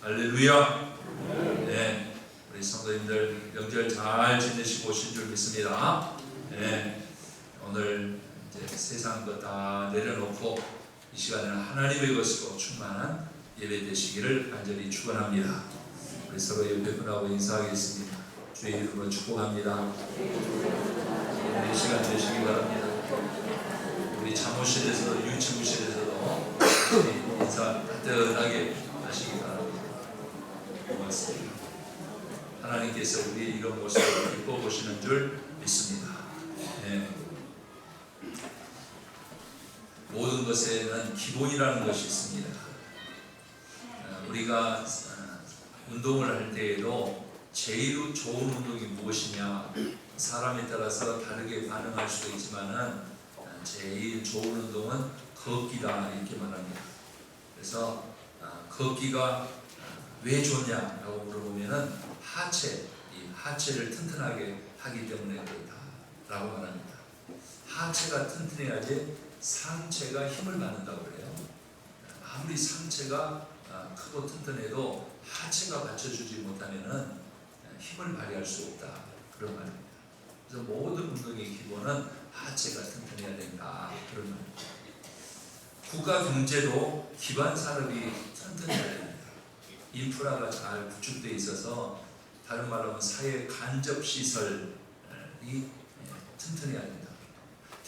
할렐루야. 네, 우리 성도님들 명절 잘 지내시고 오신 줄 믿습니다. 네, 오늘 이제 세상 것 다 내려놓고 이 시간에는 하나님의 것으로 충만한 예배 되시기를 간절히 축원합니다. 우리 서로 옆에 분하고 인사하겠습니다. 주의 이름으로 축복합니다. 이 시간 되시기 바랍니다. 우리 잠옷실에서도 유치부실에서도 인사 따뜻하게 하시기 바랍니다. 고맙습니다. 하나님께서 우리의 이런 모습을 기뻐 보시는 줄 믿습니다. 네. 모든 것에는 기본이라는 것이 있습니다. 우리가 운동을 할 때에도 제일 좋은 운동이 무엇이냐, 사람에 따라서 다르게 반응할 수도 있지만은 제일 좋은 운동은 걷기다 이렇게 말합니다. 그래서 걷기가 왜 좋냐라고 물어보면은 하체를 튼튼하게 하기 때문에 그렇다라고 말합니다. 하체가 튼튼해야지 상체가 힘을 받는다고 그래요. 아무리 상체가 크고 튼튼해도 하체가 받쳐주지 못하면은 힘을 발휘할 수 없다 그런 말입니다. 그래서 모든 운동의 기본은 하체가 튼튼해야 된다 그런 말입니다. 국가 경제도 기반 산업이 튼튼해야 됩니다. 인프라가 잘 구축되어 있어서 다른 말로 하면 사회 간접 시설이 튼튼해야 된다.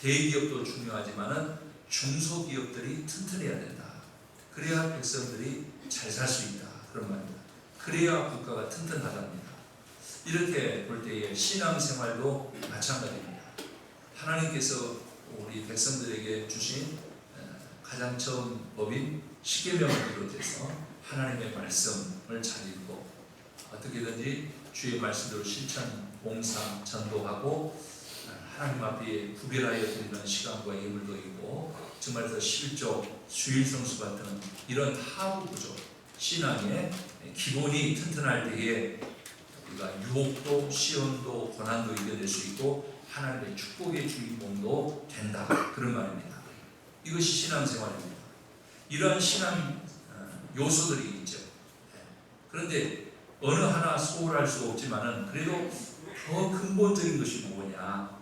대기업도 중요하지만은 중소기업들이 튼튼해야 된다. 그래야 백성들이 잘 살 수 있다 그런 말입니다. 그래야 국가가 튼튼하답니다. 이렇게 볼 때에 신앙생활도 마찬가지입니다. 하나님께서 우리 백성들에게 주신 가장 처음 법인 십계명을 비롯해서 하나님의 말씀을 잘 읽고 어떻게든지 주의 말씀대로 실천, 봉사, 전도하고 하나님 앞에 구별하여 드리는 시간과 예물도 있고 정말로 실족, 주일성수 같은 이런 하부 구조, 신앙의 기본이 튼튼할 때에 우리가 유혹도, 시험도, 고난도 이겨낼 수 있고 하나님의 축복의 주인공도 된다 그런 말입니다. 이것이 신앙생활입니다. 이러한 신앙 요소들이 있죠. 그런데 어느 하나 소홀할 수 없지만은 그래도 더 근본적인 것이 뭐냐?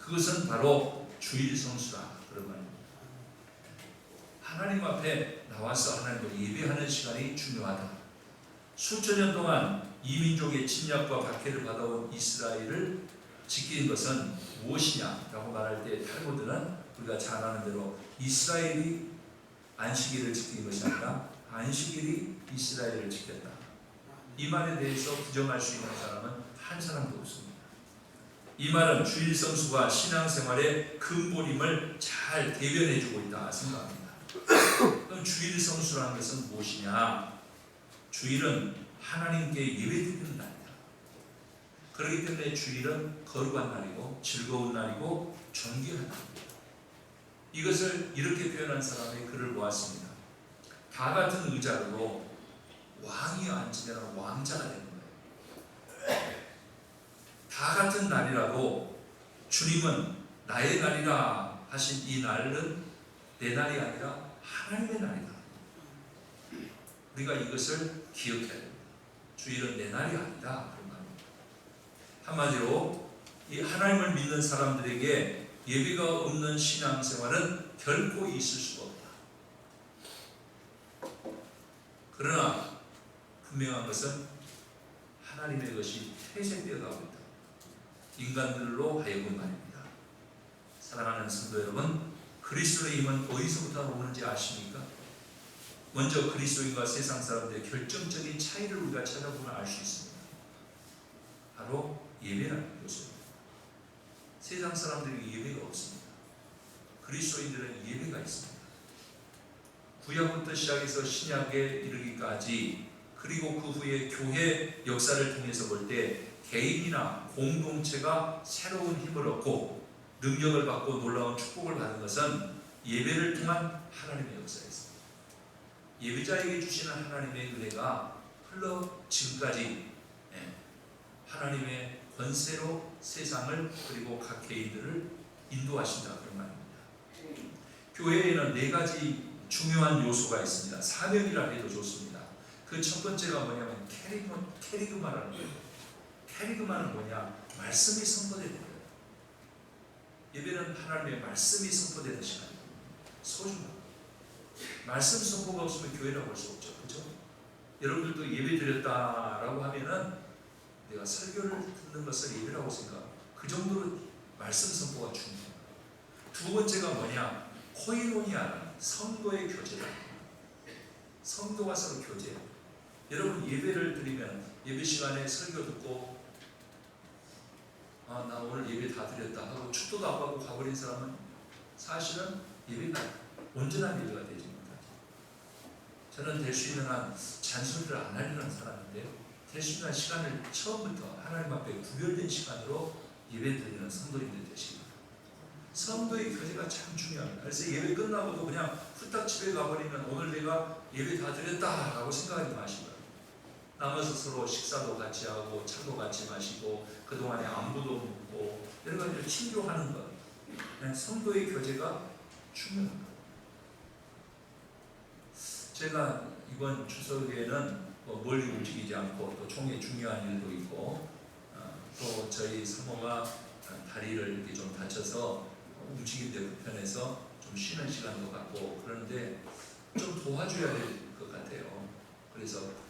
그것은 바로 주일성수다 그런 말입니다. 하나님 앞에 나와서 하나님을 예배하는 시간이 중요하다. 수천 년 동안 이민족의 침략과 박해를 받아온 이스라엘을 지킨 것은 무엇이냐라고 말할 때 탈무드는 우리가 잘 아는 대로 이스라엘이 안식일을 지킨 것이 아니라 안식일이 이스라엘을 지켰다. 이 말에 대해서 부정할 수 있는 사람은 한 사람도 없습니다. 이 말은 주일성수가 신앙생활의 근본임을 잘 대변해주고 있다 생각합니다. 그럼 주일성수라는 것은 무엇이냐? 주일은 하나님께 예배드리는 날이다. 그렇기 때문에 주일은 거룩한 날이고 즐거운 날이고 존귀한 날입니다. 이것을 이렇게 표현한 사람의 글을 보았습니다. 다 같은 의자로 왕이 앉으면 왕자가 되는 거예요. 다 같은 날이라도 주님은 나의 날이라 하신 이 날은 내 날이 아니라 하나님의 날이다. 우리가 이것을 기억해야 됩니다. 주일은 내 날이 아니다. 그런 말입니다. 한마디로 이 하나님을 믿는 사람들에게 예배가 없는 신앙생활은 결코 있을 수가 없다. 그러나 분명한 것은 하나님의 것이 퇴색되어 가고 있다. 인간들로 하여금 말입니다. 사랑하는 성도 여러분, 그리스도의 힘은 어디서부터 오는지 아십니까? 먼저 그리스도인과 세상 사람들의 결정적인 차이를 우리가 찾아보면 알 수 있습니다. 바로 예배라는 것입니다. 세상 사람들에게 예배가 없습니다. 그리스도인들은 예배가 있습니다. 구약부터 시작해서 신약에 이르기까지 그리고 그 후에 교회 역사를 통해서 볼 때 개인이나 공동체가 새로운 힘을 얻고 능력을 받고 놀라운 축복을 받은 것은 예배를 통한 하나님의 역사였습니다. 예배자에게 주시는 하나님의 은혜가 흘러 지금까지 하나님의 권세로 세상을 그리고 각 개인들을 인도하신다 그런 말입니다. 교회에는 네 가지 중요한 요소가 있습니다. 사명이라 해도 좋습니다. 그 첫 번째가 뭐냐면 캐리그마라는 거예요. 캐리그마는 뭐냐? 말씀이 선포되는 거예요. 예배는 하나님의 말씀이 선포되는 시간이에요. 소중합니다. 말씀 선포가 없으면 교회라고 할 수 없죠. 그렇죠? 여러분들도 예배 드렸다라고 하면은 내가 설교를 듣는 것을 예배라고 생각합니다. 그 정도로 말씀 선포가 중요해요. 두 번째가 뭐냐? 코이노니아는 성도의 교제다. 성도가 서로 교제해요. 여러분 예배를 드리면 예배 시간에 설교 듣고 나 오늘 예배 다 드렸다 하고 축도도 안 받고 가버린 사람은 사실은 예배가 온전한 예배가 되지 못하죠. 저는 될 수 있는 한 잔소리를 안 하려는 사람인데요. 될 수 있는 한 시간을 처음부터 하나님 앞에 구별된 시간으로 예배 드리는 성도님들 되십니다. 성도의 교제가 참 중요합니다. 그래서 예배 끝나고도 그냥 후딱 집에 가버리면 오늘 내가 예배 다 드렸다라고 생각하지 마시고요. 남아서 서로 식사도 같이 하고 차도 같이 마시고 그동안에 안부도 묻고 여러 가지를 친교하는 것. 성도의 교제가 중요합니다. 제가 이번 추석에는 멀리 움직이지 않고 또 총회 중요한 일도 있고 또 저희 사모가 다리를 이렇게 좀 다쳐서 움직이는데 불편해서 좀 쉬는 시간도 갖고 그러는데 좀 도와줘야 될 것 같아요. 그래서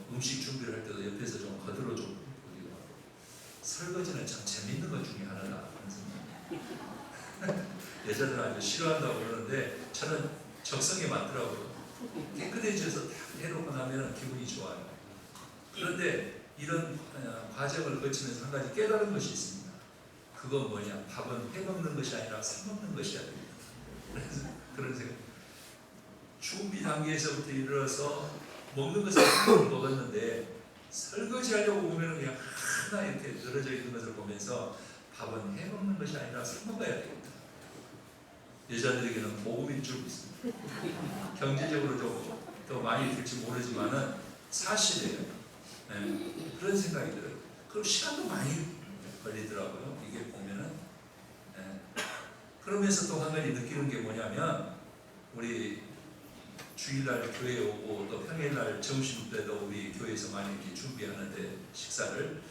음식 준비를 할 때도 옆에서 좀 거들어 좀 보기도 하고 설거지는 참 재밌는 것 중에 하나다. 여자들은 아주 싫어한다고 그러는데 저는 적성에 맞더라고요. 깨끗해져서 딱 해놓고 나면 기분이 좋아요. 그런데 이런 과정을 거치면서 한 가지 깨달은 것이 있습니다. 그건 뭐냐? 밥은 해먹는 것이 아니라 사먹는 것이야 됩니다. 그래서 그런 생각. 준비 단계에서부터 이르러서 먹는 것을 한번 먹었는데 설거지 하려고 보면 그냥 하나 이렇게 늘어져 있는 것을 보면서 밥은 해먹는 것이 아니라 사먹어야 되겠다. 여자들에게는 복음인 줄 믿습니다. 경제적으로 좀 더 많이 들지 모르지만은 사실이에요. 네, 그런 생각이 들어요. 그리고 시간도 많이 걸리더라고요. 이게 보면은. 네. 그러면서 또 한 가지 느끼는 게 뭐냐면 우리 주일날 교회에 오고 또 평일날 점심 때도 우리 교회에서 많이 이렇게 준비하는데 식사를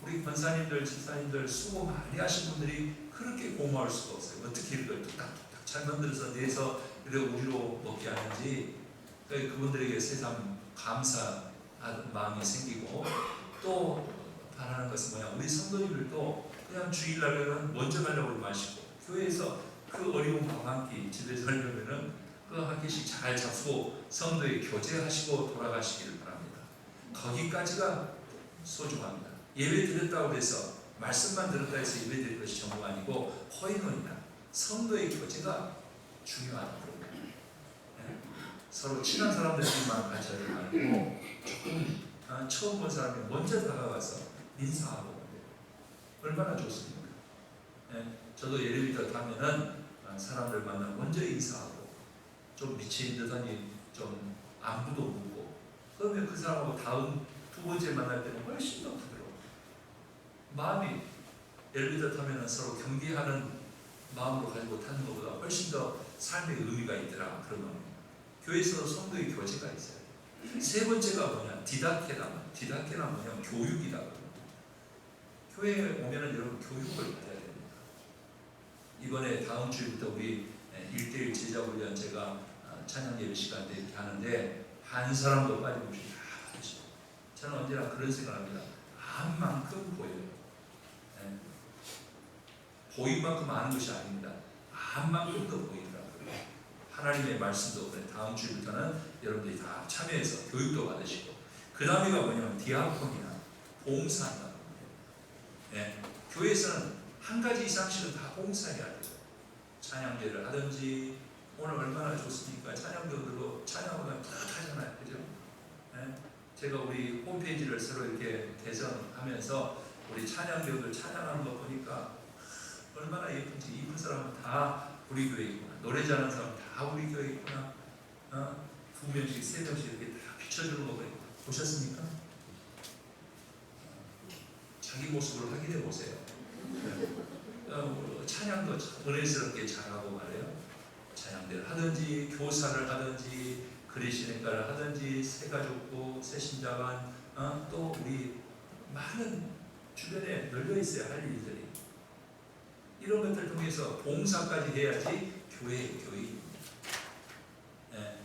우리 권사님들, 집사님들 수고 많이 하신 분들이 그렇게 고마울 수가 없어요. 어떻게 이걸 뚝딱뚝딱 잘 만들어서 내서 이렇게 우리로 먹게 하는지 그분들에게 새삼 감사한 마음이 생기고 또 바라는 것은 뭐냐? 우리 성도님들도 그냥 주일날에는 먼저 가려고 마시고 교회에서 그 어려운 밥 한 끼 집에서 하려면은 그 한 끼씩 잘 잡수고 성도에 교제하시고 돌아가시기를 바랍니다. 거기까지가 소중합니다. 예배 드렸다고 해서 말씀만 들었다 해서 예배 드릴 것이 전부가 아니고 코이노니아 성도의 교제가 중요하다. 네? 서로 친한 사람들끼리만 같이 하지 말고 조금 처음 본 사람이 먼저 다가가서 인사하고 얼마나 좋습니까? 네? 저도 엘리베이터 타면은 사람들 만나면 먼저 인사하고 좀 미친 듯하니 좀 안부도 묻고 그러면 그 사람하고 다음 두 번째 만날 때는 훨씬 더 부드러워. 마음이 엘리베이터 타면은 서로 경계하는 마음으로 가지고 타는 것보다 훨씬 더 삶의 의미가 있더라. 그러면 교회에서 성도의 교제가 있어요. 세 번째가 뭐냐? 디다케나 뭐냐? 교육이다. 교회에 오면은 여러분 교육을 받아야 됩니다. 이번에 다음 주부터 우리 1대1 제자훈련 제가 찬양 예배 시간 때 이렇게 하는데 한 사람도 빠짐없이 다 받으시고 저는 언제나 그런 생각합니다. 한 만큼 보여요. 네. 보인 만큼 아는 것이 아닙니다. 한 만큼 더 보이더라고요. 하나님의 말씀도 그래. 다음 주부터는 여러분들이 다 참여해서 교육도 받으시고 그 다음에가 뭐냐면 디아코니아 봉사한다. 네. 교회에서는 한 가지 이상씩은 다 봉사해야 돼요. 찬양제를 하든지 오늘 얼마나 좋습니까? 찬양교들도 찬양하면 뿌듯하잖아요. 그죠? 네? 제가 우리 홈페이지를 새로 이렇게 개선하면서 우리 찬양교들 찬양하는 거 보니까 얼마나 예쁜지 이쁜 사람은 다 우리 교회 있구나. 노래 잘하는 사람은 다 우리 교회 있구나. 두 명씩 세 명씩 이렇게 다 비춰주는 거 보셨습니까? 자기 모습을 확인해 보세요. 찬양도 은혜스럽게 잘하고 말이에요. 찬양대를 하든지 교사를 하든지 그리시니까를 하든지 새가족부, 새신자반, 또 우리 많은 주변에 널려 있어야 할 일들이, 이런 것들 통해서 봉사까지 해야지 교회입니다. 네.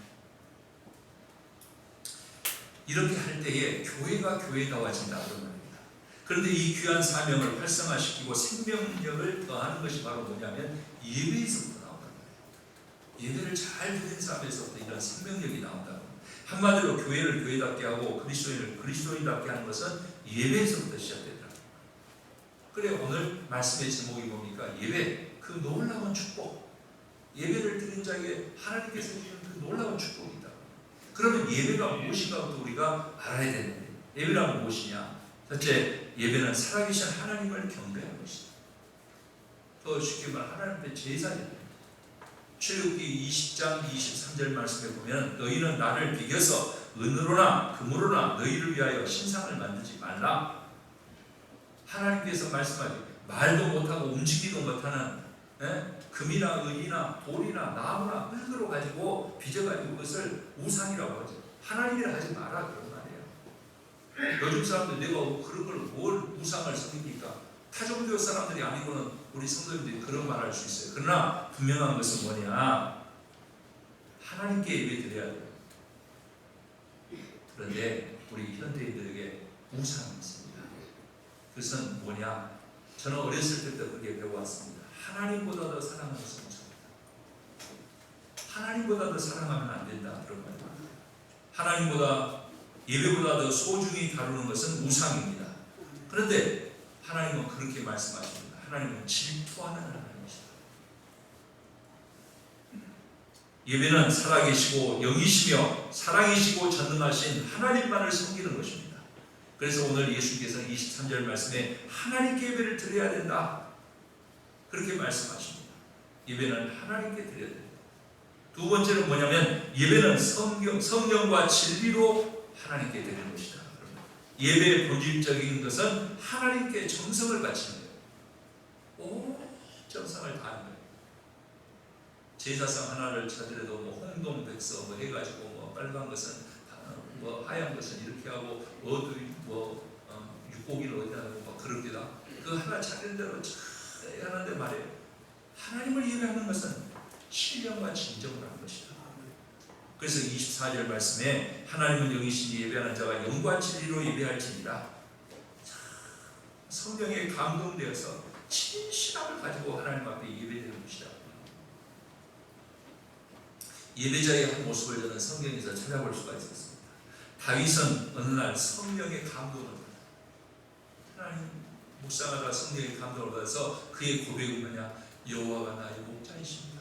이렇게 할 때에 교회가 교회다워진다 그런 말입니다. 그런데 이 귀한 사명을 활성화시키고 생명력을 더하는 것이 바로 뭐냐면 예배에서부터 나온다는 거예요. 예배를 잘 드린 삶에서부터 이런 생명력이 나온다고. 한마디로 교회를 교회답게 하고 그리스도인을 그리스도인답게 하는 것은 예배에서부터 시작되더라고요. 그래 오늘 말씀의 제목이 뭡니까? 예배, 그 놀라운 축복. 예배를 드린 자에게 하나님께서 주시는 그 놀라운 축복이 있다. 그러면 예배가 무엇인가부터 우리가 알아야 되는데, 예배란 무엇이냐? 첫째, 예배는 살아계신 하나님을 경배하는 것이다. 더 쉽게 말하면 하나님 앞에 제사입니다. 출애굽기 20장 23절 말씀에 보면 너희는 나를 비겨서 은으로나 금으로나 너희를 위하여 신상을 만들지 말라. 하나님께서 말씀하지, 말도 못하고 움직이도 못하는 금이나 은이나 돌이나 나무나 흙으로 가지고 빚어가지고 그것을 우상이라고 하죠. 하나님이라 하지 마라 그런 말이에요. 요즘 사람들 내가 그런 걸 뭘 우상을 섬깁니까? 타종교 사람들이 아니고는 우리 성도님들이 그런 말 할 수 있어요. 그러나 분명한 것은 뭐냐? 하나님께 예배 드려야 돼요. 그런데 우리 현대인들에게 우상이 있습니다. 그것은 뭐냐? 저는 어렸을 때부터 그렇게 배워왔습니다. 하나님보다 더 사랑하는 것은 우상이다. 하나님보다 더 사랑하면 안 된다 그런 말입니다. 하나님보다, 예배보다 더 소중히 다루는 것은 우상입니다. 그런데 하나님은 그렇게 말씀하십니다. 하나님은 질투하는 하나님이시다. 예배는 살아계시고 영이시며 사랑이시고 전능하신 하나님만을 섬기는 것입니다. 그래서 오늘 예수께서 23절 말씀에 하나님께 예배를 드려야 된다 그렇게 말씀하십니다. 예배는 하나님께 드려야 된다. 두 번째는 뭐냐면 예배는 성령과 진리로 하나님께 드리는 것이다. 예배의 본질적인 것은 하나님께 정성을 바치는 거예요. 온 정성을 다하는 거예요. 제사상 하나를 찾으려도 뭐 홍동백서 뭐 해가지고 뭐 빨간 것은 뭐 하얀 것은 이렇게 하고 어두이 뭐 육고기를 어디다 하고 막 그럽니다. 그 하나 찾는 대로 잘 하는데 말이에요. 하나님을 예배하는 것은 신령과 진정을 하는 것이다. 그래서 24절 말씀에 하나님은 영이시니 예배하는 자가 영과 진리로 예배할지니라. 성령에 감동되어서 진실함을 가지고 하나님 앞에 예배되는 것이다. 예배자의 한 모습을 저는 성경에서 찾아볼 수가 있었습니다. 다윗은 어느 날 성령의 감동을 받았다. 하나님 묵상하다가 성령의 감동을 받아서 그의 고백은 뭐냐? 여호와가 나의 목자이십니다.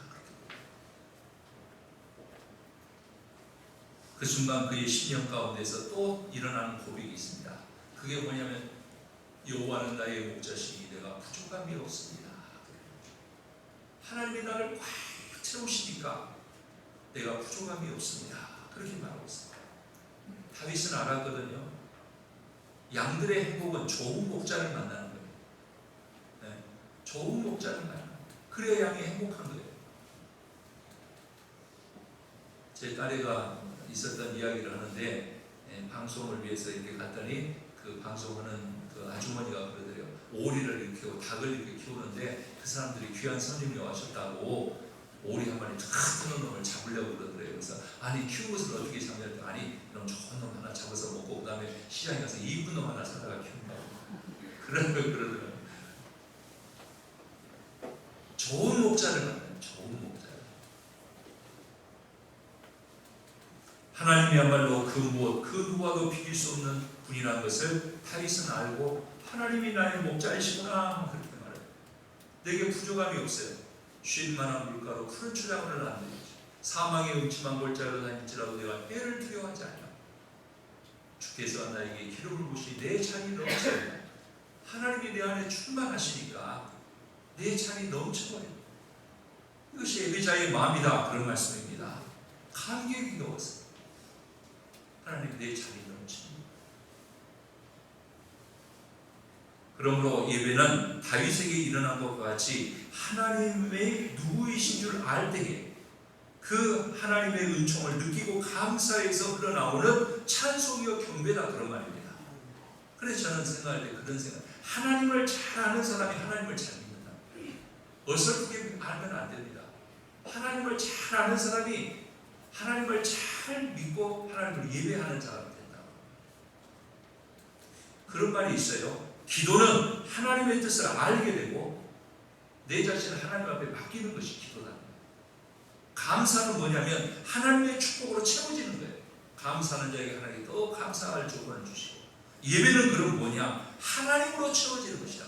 그 순간 그의 심령 가운데서 또 일어나는 고백이 있습니다. 그게 뭐냐면 여호와는 나의 목자시니 내가 부족함이 없습니다. 하나님이 나를 꽉 채우시니까 내가 부족함이 없습니다. 그렇게 말하고 있습니다. 다윗은 알았거든요. 양들의 행복은 좋은 목자를 만나는 거예요. 네. 좋은 목자를 만나는 거예요. 그래야 양이 행복한 거예요. 제 딸애가 있었던 이야기를 하는데 방송을 위해서 이렇게 갔더니 그 방송하는 그 아주머니가 그러더래요. 오리를 이렇게 키우고 닭을 이렇게 키우는데 그 사람들이 귀한 손님이 오셨다고 오리 한 마리 큰 놈을 잡으려고 그러더래요. 그래서 아니 키운 것을 어떻게 잡냐 했더니 아니 그럼 좋은 놈 하나 잡아서 먹고 그 다음에 시장에 가서 이쁜 놈 하나 사다가 키운다고 그러더라고요. 좋은 목자를 만나요. 좋은 목자. 하나님이야말로 그 무엇, 그 누구와도 비길 수 없는 분이라는 것을 다윗은 알고 하나님이 나의 목자이시구나 그렇게 말해요. 내게 부족함이 없어요. 쉴 만한 물가로 큰 초장을 안 되죠. 사망의 음침한 골짜기로 다닐지라도 내가 해를 두려워하지 않아. 주께서 나에게 기름을 부으시니 내 잔이 넘쳐요. 하나님이 내 안에 충만하시니까 내 잔이 넘쳐버려요. 이것이 예배자의 마음이다 그런 말씀입니다. 감격이 겨웠어요. 하나님 내 잔이 넘칩니다. 그러므로 예배는 다윗에게 일어난 것과 같이 하나님의 누구이신 줄 알 때에 그 하나님의 은총을 느끼고 감사해서 흘러나오는 찬송이요 경배다 그런 말입니다. 그래서 저는 생각할 때 그런 생각, 하나님을 잘 아는 사람이 하나님을 잘 믿는다. 어설프게 알면 안 됩니다. 하나님을 잘 아는 사람이 하나님을 잘 믿고 하나님을 예배하는 사람이 된다. 그런 말이 있어요. 기도는 하나님의 뜻을 알게 되고 내 자신을 하나님 앞에 맡기는 것이 기도다. 감사는 뭐냐면 하나님의 축복으로 채워지는 거예요. 감사하는 자에게 하나님께 더 감사할 조건을 주시고, 예배는 그럼 뭐냐? 하나님으로 채워지는 것이다.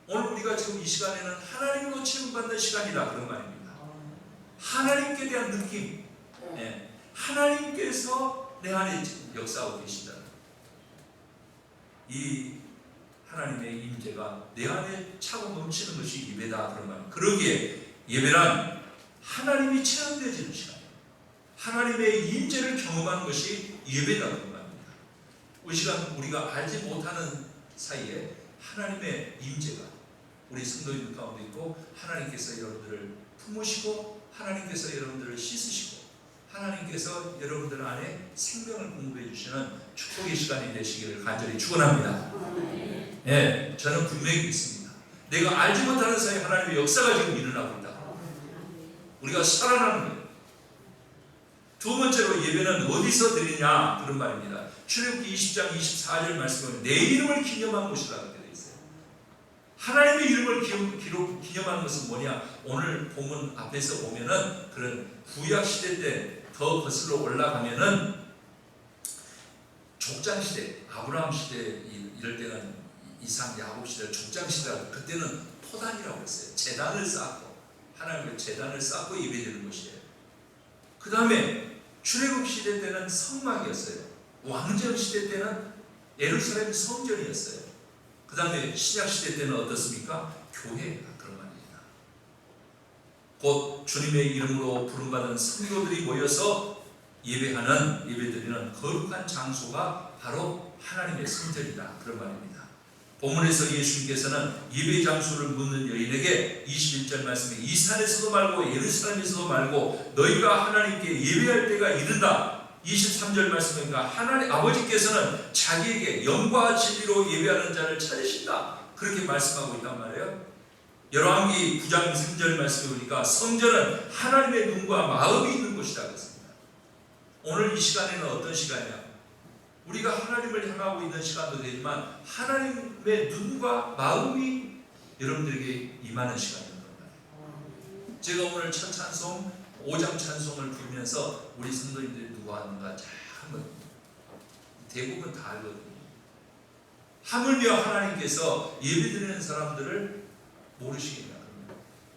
오늘 우리가 지금 이 시간에는 하나님으로 채움받는 시간이다 그런 말입니다. 하나님께 대한 느낌, 하나님께서 내 안에 역사하고 계시다. 이 하나님의 임재가 내 안에 차고 넘치는 것이 예배다 그런 말입니다. 그러기에 예배란 하나님이 체험되어지는 시간이에요. 하나님의 임재를 경험하는 것이 예배다 그런 말입니다. 이 시간 우리가 알지 못하는 사이에 하나님의 임재가 우리 성도님들 가운데 있고, 하나님께서 여러분들을 품으시고 하나님께서 여러분들을 씻으시고 하나님께서 여러분들 안에 생명을 공급해 주시는 축복의 시간이 되시기를 간절히 축원합니다. 네, 저는 분명히 믿습니다. 내가 알지 못하는 사이에 하나님의 역사가 지금 일어나고 있다. 우리가 살아나는 거예요. 두 번째로 예배는 어디서 드리냐 그런 말입니다. 출애굽기 20장 24절 말씀은 내 이름을 기념한 곳이라 그렇게 되어 있어요. 하나님의 이름을 기념하는 것은 뭐냐? 오늘 본문 앞에서 보면은 그런 구약 시대 때 더 거슬러 올라가면은 족장 시대, 아브라함 시대 이럴 때는 이삭, 야곱 시대 족장 시대라, 그때는 토단이라고 했어요. 제단을 쌓고 하나님의 제단을 쌓고 예배드리는 것이에요. 그 다음에 출애굽 시대 때는 성막이었어요. 왕정 시대 때는 예루살렘 성전이었어요. 그 다음에 신약 시대 때는 어떻습니까? 교회가 그런 말입니다. 곧 주님의 이름으로 부름받은 성도들이 모여서 예배드리는 거룩한 장소가 바로 하나님의 성전이다 그런 말입니다. 본문에서 예수님께서는 예배 장소를 묻는 여인에게 21절 말씀에 이 산에서도 말고 예루살렘에서도 말고 너희가 하나님께 예배할 때가 이른다. 23절 말씀입니다. 하나님 아버지께서는 자기에게 영과 진리로 예배하는 자를 찾으신다 그렇게 말씀하고 있단 말이에요. 열왕기 9장 3절 말씀에 보니까 성전은 하나님의 눈과 마음이 있는 곳이다 그랬습니다. 오늘 이 시간에는 어떤 시간이냐? 우리가 하나님을 향하고 있는 시간도 되지만 하나님의 눈과 마음이 여러분들에게 임하는 시간인 겁니다. 제가 오늘 첫 찬송 5장 찬송을 부르면서 우리 성도님들이 누가 왔는가 한번 대부분 다 알거든요. 하물며 하나님께서 예배드리는 사람들을 모르시겠냐?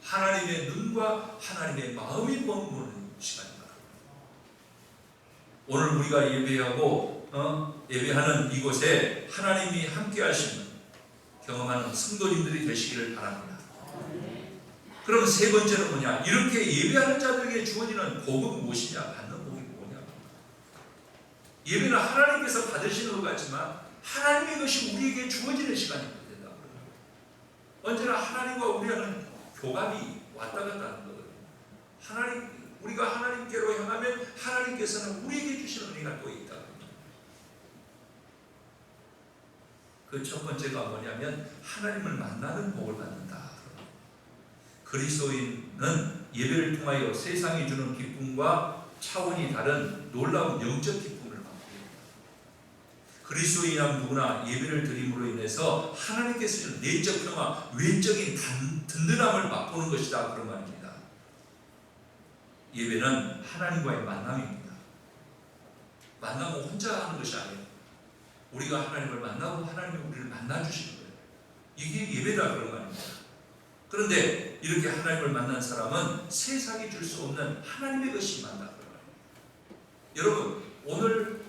하나님의 눈과 하나님의 마음이 머무는 시간입니다. 오늘 우리가 예배하는 이곳에 하나님이 함께 하시는 경험하는 성도님들이 되시기를 바랍니다. 그럼 세 번째는 뭐냐? 이렇게 예배하는 자들에게 주어지는 복은 무엇이냐? 받는 복이 뭐냐? 예배는 하나님께서 받으시는 것 같지만 하나님의 것이 우리에게 주어지는 시간이 된다. 언제나 하나님과 우리는 교감이 왔다 갔다 하는 거거든요. 우리가 하나님께로 향하면 하나님께서는 우리에게 주시는 은혜가 또 있다. 그 첫 번째가 뭐냐면 하나님을 만나는 복을 받는다. 그리스도인은 예배를 통하여 세상이 주는 기쁨과 차원이 다른 놀라운 영적 기쁨을 받게 됩니다. 그리스도인이란 누구나 예배를 드림으로 인해서 하나님께서 주는 내적 평화, 외적인 든든함을 맛보는 것이다 그런 말입니다. 예배는 하나님과의 만남입니다. 만남은 혼자 하는 것이 아니에요. 우리가 하나님을 만나고 하나님이 우리를 만나주시는 거예요. 이게 예배다 그런 말입니다. 그런데 이렇게 하나님을 만난 사람은 세상이 줄 수 없는 하나님의 것이 만나 그런 말입니다. 여러분, 오늘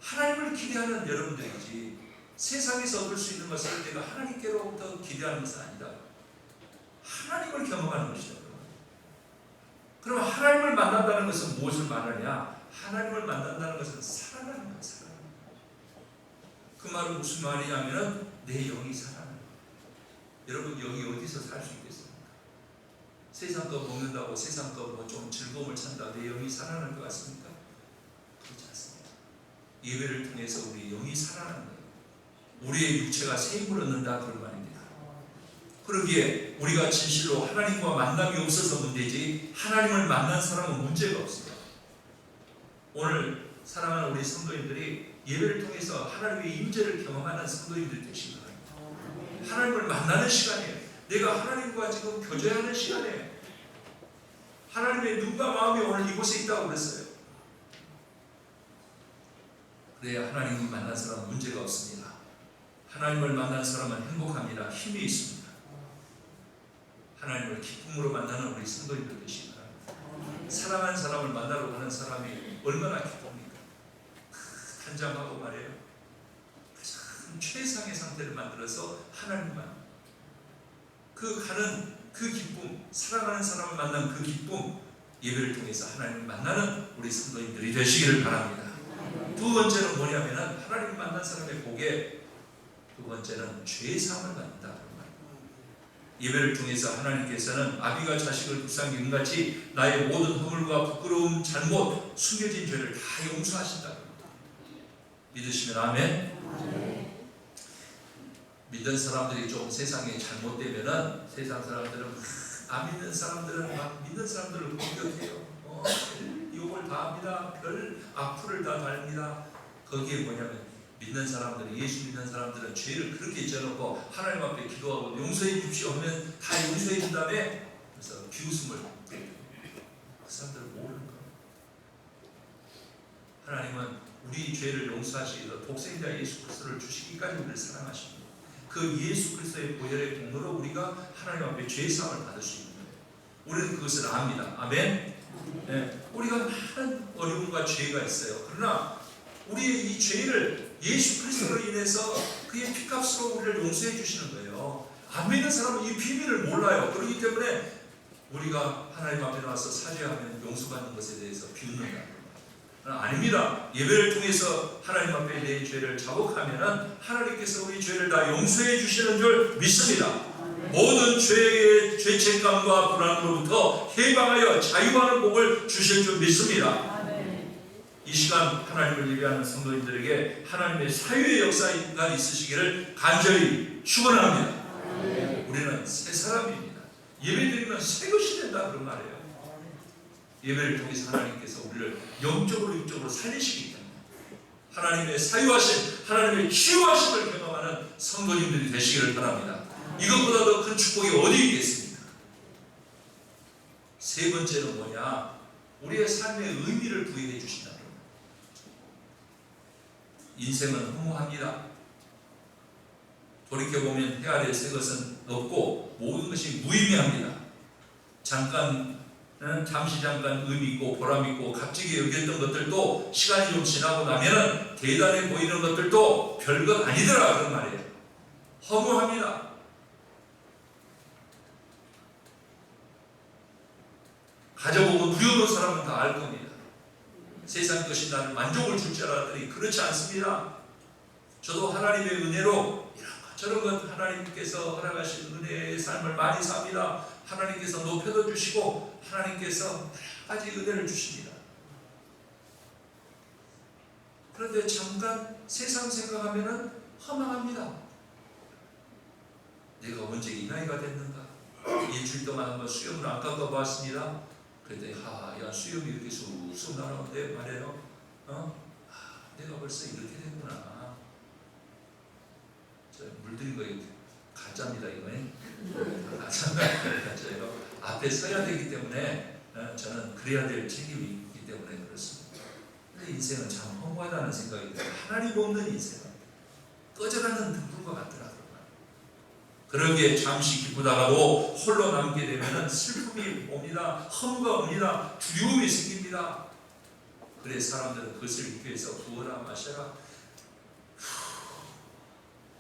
하나님을 기대하는 여러분들이지 세상에서 얻을 수 있는 것을 내가 하나님께로부터 기대하는 것은 아니다. 하나님을 경험하는 것이다. 그럼 하나님을 만난다는 것은 무엇을 말하냐? 하나님을 만난다는 것은 살아나는 거야. 살아나는 거야. 그 말은 무슨 말이냐면 내 영이 살아나는 거야. 여러분, 영이 어디서 살 수 있겠습니까? 세상 거 먹는다고 세상 거 뭐 좀 즐거움을 찾는다 내 영이 살아나는 것 같습니까? 그렇지 않습니다. 예배를 통해서 우리 영이 살아나는 거예요. 우리의 육체가 새 힘을 얻는다 그런 말입니다. 그러기에 우리가 진실로 하나님과 만남이 없어서 문제지 하나님을 만난 사람은 문제가 없어요. 오늘 사랑하는 우리 성도님들이 예배를 통해서 하나님의 임재를 경험하는 성도님들 되시기 바랍니다. 하나님을 만나는 시간이에요. 내가 하나님과 지금 교제하는 시간이에요. 하나님의 눈과 마음이 오늘 이곳에 있다고 그랬어요. 그래야 하나님을 만난 사람은 문제가 없습니다. 하나님을 만난 사람은 행복합니다. 힘이 있습니다. 하나님을 기쁨으로 만나는 우리 성도님들 되시기 바랍니다. 사랑하는 사람을 만나러 가는 사람이 얼마나 기쁩니까? 단장하고 말이에요. 가장 최상의 상태를 만들어서 하나님만 가는 그 기쁨, 사랑하는 사람을 만난 그 기쁨, 예배를 통해서 하나님을 만나는 우리 성도님들이 되시기를 바랍니다. 두 번째는 뭐냐면은 하나님을 만난 사람의 복에 두 번째는 죄사함을 받는다. 예배를 통해서 하나님께서는 아비가 자식을 불쌍히 같이 나의 모든 허물과 부끄러움, 잘못, 숨겨진 죄를 다 용서하신다. 믿으시면 아멘. 믿는 사람들이 좀 세상에 잘못되면은 세상 사람들은 안 믿는 사람들은 막 믿는 사람들을 공격해요. 욕을 다 합니다. 별 악플을 다 달립니다. 거기에 뭐냐면 믿는 사람들은 예수 믿는 사람들은 죄를 그렇게 잊어놓고 하나님 앞에 기도하고 용서해 주십시오 하면 다 용서해 준 다음에 그래서 비웃음을 그 사람들은 모르는 거예요. 하나님은 우리 죄를 용서하시기 위해서 독생자 예수 그리스도를 주시기까지 우리를 사랑하십니다. 그 예수 그리스도의 보혈의 공로로 우리가 하나님 앞에 죄사함을 받을 수 있는 거예요. 우리는 그것을 압니다. 아멘. 네. 우리가 많은 어려움과 죄가 있어요. 그러나 우리의 이 죄를 예수 그리스도로 인해서 그의 피값으로 우리를 용서해 주시는 거예요. 안 믿는 사람은 이 비밀을 몰라요. 그렇기 때문에 우리가 하나님 앞에 나와서 사죄하면 용서받는 것에 대해서 비웃는다. 아닙니다. 예배를 통해서 하나님 앞에 내 죄를 자복하면 하나님께서 우리 죄를 다 용서해 주시는 줄 믿습니다. 모든 죄의 죄책감과 불안으로부터 해방하여 자유하는 복을 주실 줄 믿습니다. 이 시간 하나님을 예배하는 성도님들에게 하나님의 사유의 역사가 있으시기를 간절히 축원합니다. 우리는 새 사람입니다. 예배드리면 새 것이 된다 그런 말이에요. 예배를 통해서 하나님께서 우리를 영적으로 육적으로 살리시기 때문에 하나님의 사유하심, 하나님의 치유하심을 경험하는 성도님들이 되시기를 바랍니다. 이것보다 더 큰 축복이 어디 있겠습니까? 세 번째는 뭐냐? 우리의 삶의 의미를 부여해 주신다. 인생은 허무합니다. 돌이켜보면 해야 될 새 것은 없고 모든 것이 무의미합니다. 잠시 의미 있고 보람 있고 값지게 여겼던 것들도 시간이 좀 지나고 나면은 대단해 보이는 것들도 별것 아니더라 그런 말이에요. 허무합니다. 가져보고 누려본 사람은 다 알 겁니다. 세상 것이 나를 만족을 줄 줄 알았더니 그렇지 않습니다. 저도 하나님의 은혜로 이런 것 저런 것 하나님께서 허락하신 은혜의 삶을 많이 삽니다. 하나님께서 높여도 주시고 하나님께서 여러 가지 은혜를 주십니다. 그런데 잠깐 세상 생각하면 허망합니다. 내가 언제 이 나이가 됐는가? 일주일 동안 한번 수염을 안 깎아봤습니다. 그랬더니 야 수염이 이렇게 쑥쑥 나오는데 말이에요. 내가 벌써 이렇게 됐구나. 저 물들인 거 가짜입니다 이거는. 가짜예요. 앞에 서야 되기 때문에 저는 그래야 될 책임이 있기 때문에 그렇습니다. 근데 인생은 참 허무하다는 생각이 들어요. 하나님 없는 인생은 꺼져가는 등불과 같더라고요. 그러기에 잠시 기쁘다가도 홀로 남게 되면 슬픔이 옵니다. 허무가 옵니다. 두려움이 생깁니다. 그래 사람들은 그것을 잊기 위해서 부어라 마셔라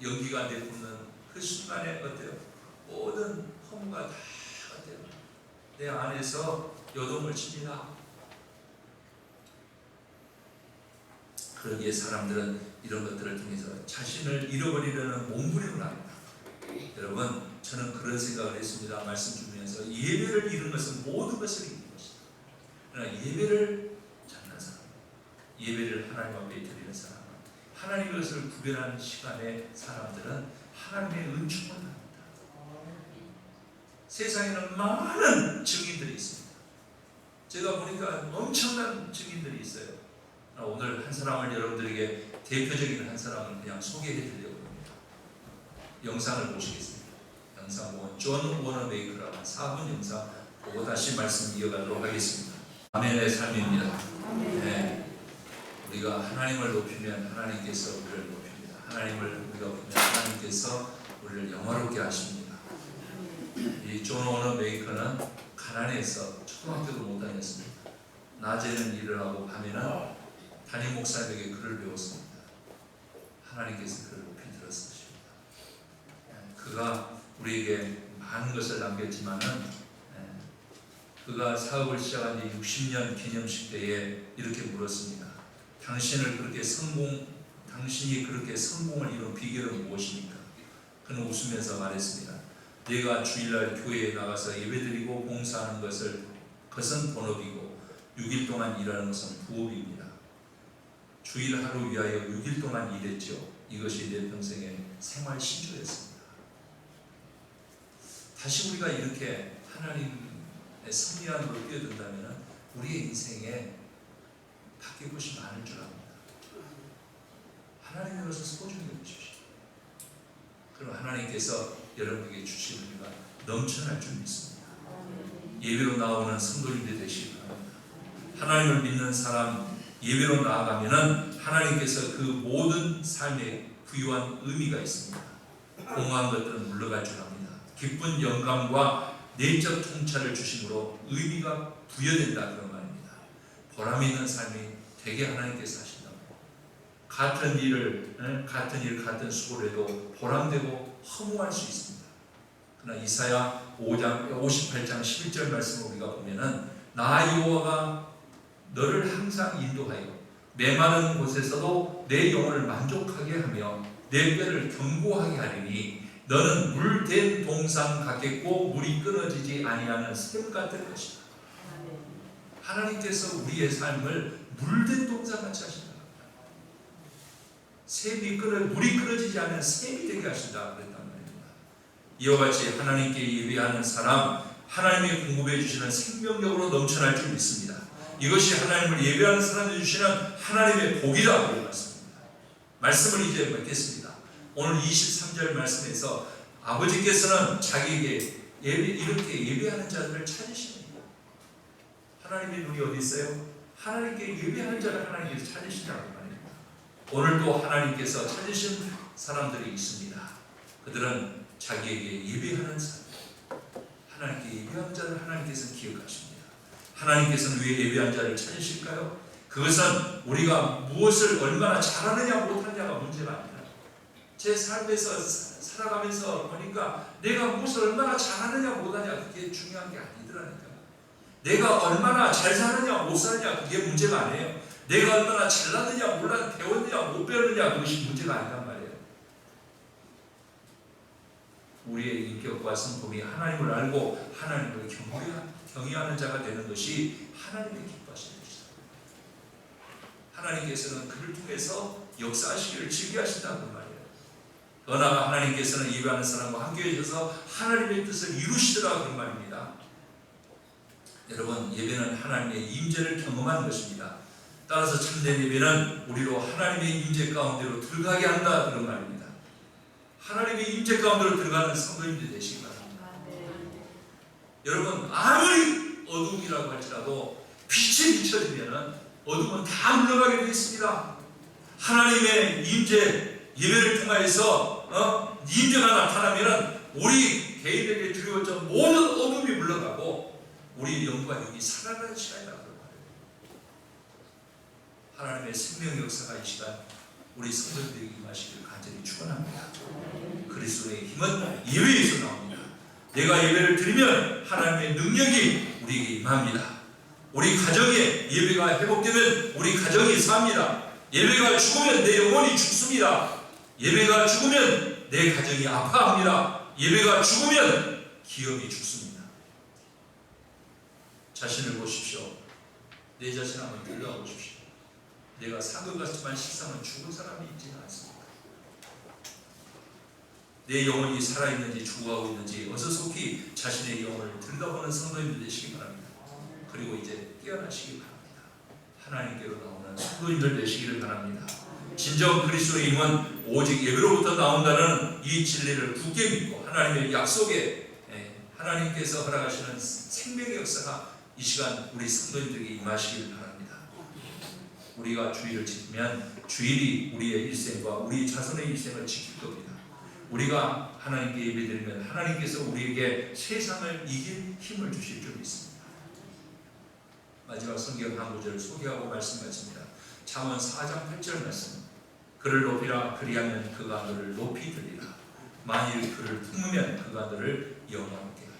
연기가 내뿜는 그 순간에 어때요? 모든 허무가 다 어때요? 내 안에서 요동을 칩니다. 그러기에 사람들은 이런 것들을 통해서 자신을 잃어버리려는 몸부림을 합니다. 여러분 저는 그런 생각을 했습니다. 말씀 주면서 예배를 잃은 것은 모든 것을 잃는 것이다. 그러나 예배를 찾는 사람, 예배를 하나님 앞에 드리는 사람은 하나님의 것을 구별하는 시간에 사람들은 하나님의 은총을 받는다. 세상에는 많은 증인들이 있습니다. 제가 보니까 엄청난 증인들이 있어요. 오늘 한 사람을 여러분들에게 대표적인 한 사람을 그냥 소개해 드리려고 합니다. 영상을 보시겠습니다. 영상 보면 존 워너메이커라는 4분 영상 보고 다시 말씀 이어가도록 하겠습니다. 아멘의 삶입니다. 네. 우리가 하나님을 높이면 하나님께서 우리를 높입니다. 하나님을 우리가 보면 하나님께서 우리를 영화롭게 하십니다. 이 존 워너메이커는 가난해서 초등학교도 못 다녔습니다. 낮에는 일을 하고 밤에는 담임 목사님에게 글을 배웠습니다. 하나님께서 그를 높이 들었으십니다. 그가 우리에게 많은 것을 남겼지만은 그가 사업을 시작한 지 60년 기념식 때에 이렇게 물었습니다. 당신이 그렇게 성공을 이룬 비결은 무엇입니까? 그는 웃으면서 말했습니다. 내가 주일날 교회에 나가서 예배드리고 봉사하는 것은 본업이고 6일 동안 일하는 것은 부업입니다. 주일 하루 위하여 6일 동안 일했죠. 이것이 내 평생의 생활 신조였습니다. 다시 우리가 이렇게 하나님의 섭리 안으로 뛰어든다면 우리의 인생에 바뀔 것이 많을 줄 압니다. 하나님의 것을 소중히 여기십시오. 그럼 하나님께서 여러분에게 주신 우리가 넘쳐날 줄 믿습니다. 예배로 나오는 성도님들 되시기 바랍니다. 하나님을 믿는 사람 예배로 나아가면은 하나님께서 그 모든 삶에 부유한 의미가 있습니다. 공허한 것들은 물러갈 줄 압니다. 기쁜 영감과 내적 통찰을 주심으로 의미가 부여된다 그런 말입니다. 보람 있는 삶이 되게 하나님께서 하신다. 같은 일, 수고를 해도 보람되고 허무할 수 있습니다. 그러나 이사야 58장 11절 말씀을 우리가 보면은 나 여호와가 너를 항상 인도하여 메마른 곳에서도 내 영혼을 만족하게 하며 내 뼈를 견고하게 하리니 너는 물된 동산 같겠고 물이 끊어지지 아니하는 샘 같을 것이다. 하나님께서 우리의 삶을 물된 동산 같이 하신다. 물이 끊어지지 않는 샘이 되게 하신다 그랬단 말입니다. 이와 같이 하나님께 예배하는 사람 하나님이 공급해 주시는 생명력으로 넘쳐날 줄 믿습니다. 이것이 하나님을 예배하는 사람들이 주시는 하나님의 복이다 그런 말씀입니다. 말씀을 이제 맺겠습니다. 오늘 23절 말씀에서 아버지께서는 자기에게 이렇게 예배하는 자들을 찾으십니다. 하나님의 눈이 어디 있어요? 하나님께 예배하는 자를 하나님께서 찾으신다고 말입니다. 오늘도 하나님께서 찾으신 사람들이 있습니다. 그들은 자기에게 예배하는 사람, 하나님께 예배하는 자를 하나님께서 기억하십니다. 하나님께서는 왜 예배한 자를 찾으실까요? 그것은 우리가 무엇을 얼마나 잘하느냐 못하느냐가 문제가 아니라 제 삶에서 살아가면서 보니까 내가 무엇을 얼마나 잘하느냐 못하느냐 그게 중요한 게 아니더라니까요. 내가 얼마나 잘 사느냐 못 사느냐 그게 문제가 아니에요. 내가 얼마나 잘났느냐 배웠느냐 못 배웠느냐 그것이 문제가 아니란 말이에요. 우리의 인격과 성품이 하나님을 알고 하나님을 경외하는 자가 되는 것이 하나님의 기뻐하시는 것이다. 하나님께서는 그를 통해서 역사하시기를 즐겨하신다는 말이에요. 더 나아가 하나님께서는 예배하는 사람과 함께 해주셔서 하나님의 뜻을 이루시더라 그런 말입니다. 여러분, 예배는 하나님의 임재를 경험하는 것입니다. 따라서 참된 예배는 우리로 하나님의 임재 가운데로 들어가게 한다 그런 말입니다. 하나님의 임재 가운데로 들어가는 성도님들 되시기 바랍니다. 여러분, 아무리 어둠이라고 할지라도 빛이 비춰지면 어둠은 다 물러가게 되어 있습니다. 하나님의 임재 예배를 통하여서 임재가 나타나면 우리 개인에게 두려웠던 모든 어둠이 물러가고 우리 영과 영이 살아나는 시간이다. 하나님의 생명 역사가 이 시간 우리 성도들에게 임하시길 간절히 축원합니다. 그리스도의 힘은 예배에서 나옵니다. 내가 예배를 드리면 하나님의 능력이 우리에게 임합니다. 우리 가정에 예배가 회복되면 우리 가정이 삽니다. 예배가 죽으면 내 영혼이 죽습니다. 예배가 죽으면 내 가정이 아파합니다. 예배가 죽으면 기업이 죽습니다. 자신을 보십시오. 내 자신 한번 들여다보십시오. 내가 사극 같지만 식상은 죽은 사람이 있지는 않습니다. 내 영혼이 살아있는지 죽어가고 있는지 어서속히 자신의 영혼을 들여다보는 성도님들 되시기 바랍니다. 그리고 이제 깨어나시기 바랍니다. 하나님께로 나오는 성도님들 되시기를 바랍니다. 진정 그리스도의 힘은 오직 예배로부터 나온다는 이 진리를 굳게 믿고 하나님의 약속에 하나님께서 허락하시는 생명의 역사가 이 시간 우리 성도님들에게 임하시기를 바랍니다. 우리가 주일을 지키면 주일이 우리의 일생과 우리 자손의 일생을 지킬 겁니다. 우리가 하나님께 예배드리면 하나님께서 우리에게 세상을 이길 힘을 주실 줄 믿습니다. 마지막 성경 한 구절을 소개하고 말씀 마칩니다. 잠언 4장 8절 말씀. 그를 높이라 그리하면 그가 너를 높이 들리라. 만일 그를 품으면 그가 너를 영화롭게 하리라.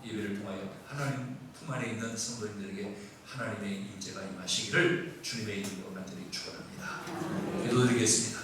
예배를 통하여 하나님 품 안에 있는 성도님들에게 하나님의 임재가 임하시기를 주님의 이름으로 간절히 축원합니다. 기도드리겠습니다.